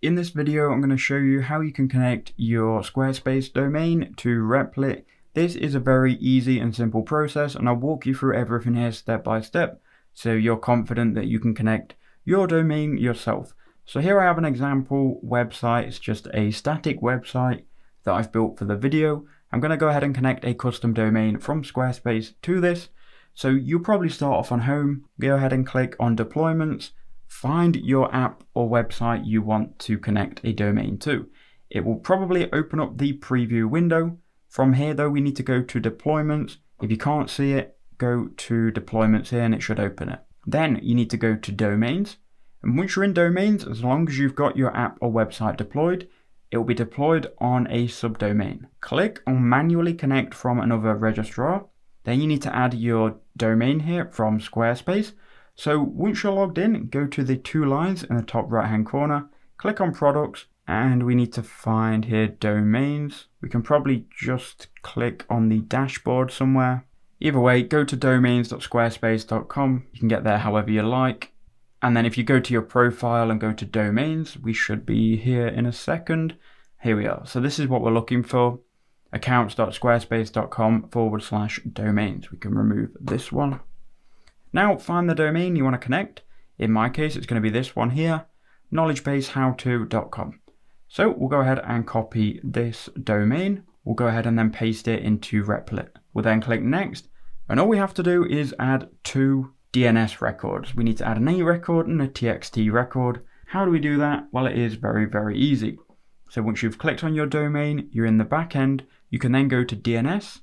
In this video, I'm going to show you how you can connect your Squarespace domain to Replit. This is a very easy and simple process, and I'll walk you through everything here step by step, so you're confident that you can connect your domain yourself. So here I have an example website. It's just a static website that I've built for the video. I'm going to go ahead and connect a custom domain from Squarespace to this. So you'll probably start off on home, go ahead and click on deployments, find your app or website you want to connect a domain to. It will probably open up the preview window. From here though, we need to go to deployments. If you can't see it, go to deployments here and it should open it. Then you need to go to domains. And once you're in domains, as long as you've got your app or website deployed, it will be deployed on a subdomain. Click on manually connect from another registrar. Then you need to add your domain here from Squarespace. So once you're logged in, go to the two lines in the top right hand corner, click on products, and we need to find here domains. We can probably just click on the dashboard somewhere. Either way, go to domains.squarespace.com. You can get there however you like. And then if you go to your profile and go to domains, we should be here in a second. Here we are. So this is what we're looking for. accounts.squarespace.com/domains. We can remove this one. Now find the domain you want to connect. In my case, it's going to be this one here, knowledgebasehowto.com. So we'll go ahead and copy this domain. We'll go ahead and then paste it into Replit. We'll then click next. And all we have to do is add two DNS records. We need to add an A record and a TXT record. How do we do that? Well, it is very, very easy. So once you've clicked on your domain, you're in the back end. You can then go to DNS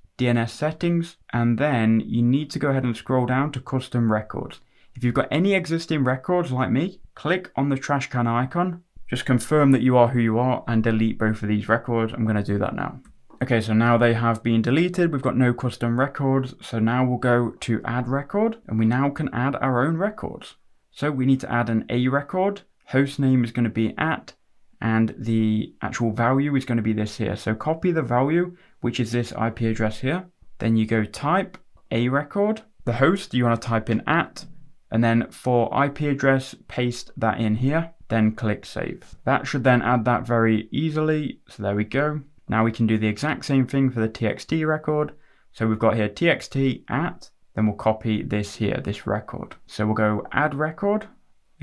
settings, and then you need to go ahead and scroll down to custom records. If you've got any existing records like me, click on the trash can icon, just confirm that you are who you are and delete both of these records. I'm going to do that now. Okay, so now they have been deleted. We've got no custom records. So now we'll go to add record, and we now can add our own records. So we need to add an A record. Host name is going to be @ and the actual value is going to be this here. So copy the value, which is this IP address here. Then you go type A record. The host you want to type in @, and then for IP address, paste that in here, then click save. That should then add that very easily. So there we go. Now we can do the exact same thing for the TXT record. So we've got here TXT @, then we'll copy this here, this record. So we'll go add record,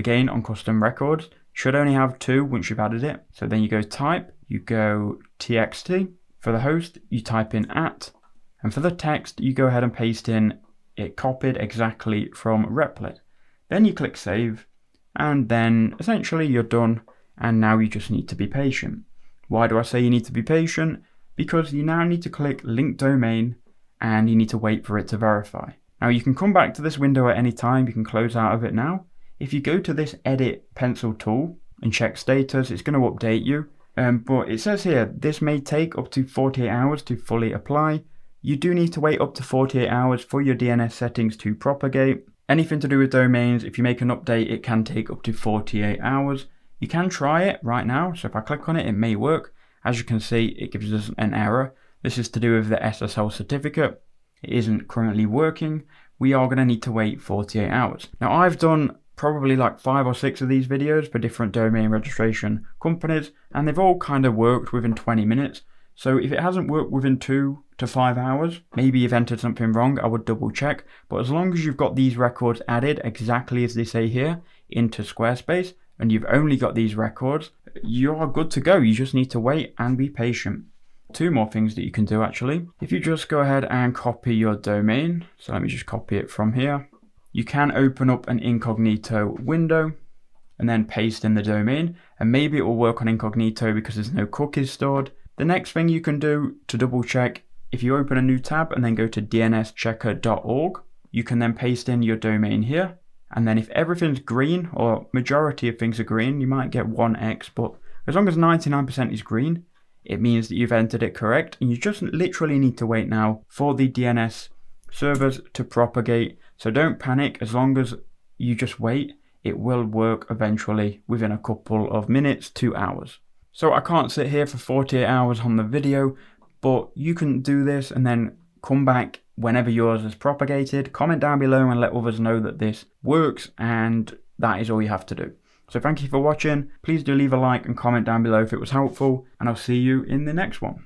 again on custom records. Should only have two once you've added it. So then you go type, you go TXT. For the host, you type in @, and for the text, you go ahead and paste in it copied exactly from Replit. Then you click save, and then essentially you're done, and now you just need to be patient. Why do I say you need to be patient? Because you now need to click link domain, and you need to wait for it to verify. Now you can come back to this window at any time, you can close out of it now. If you go to this edit pencil tool and check status, it's going to update you. But it says here, this may take up to 48 hours to fully apply. You do need to wait up to 48 hours for your DNS settings to propagate. Anything to do with domains, if you make an update, it can take up to 48 hours. You can try it right now. So if I click on it, it may work. As you can see, it gives us an error. This is to do with the SSL certificate. It isn't currently working. We are going to need to wait 48 hours. Now I've done probably like 5 or 6 of these videos for different domain registration companies, and they've all kind of worked within 20 minutes. So if it hasn't worked within 2 to 5 hours, maybe you've entered something wrong, I would double check. But as long as you've got these records added exactly as they say here into Squarespace, and you've only got these records, you are good to go. You just need to wait and be patient. 2 more things that you can do actually. If you just go ahead and copy your domain, so let me just copy it from here. You can open up an incognito window and then paste in the domain, and maybe it will work on incognito because there's no cookies stored. The next thing you can do to double check, if you open a new tab and then go to dnschecker.org, you can then paste in your domain here. And then if everything's green, or majority of things are green, you might get 1x, but as long as 99% is green, it means that you've entered it correct, and you just literally need to wait now for the DNS servers to propagate. So don't panic. As long as you just wait, it will work eventually within a couple of minutes to hours. So I can't sit here for 48 hours on the video, but you can do this and then come back whenever yours is propagated. Comment down below and let others know that this works, and that is all you have to do. So thank you for watching. Please do leave a like and comment down below if it was helpful, and I'll see you in the next one.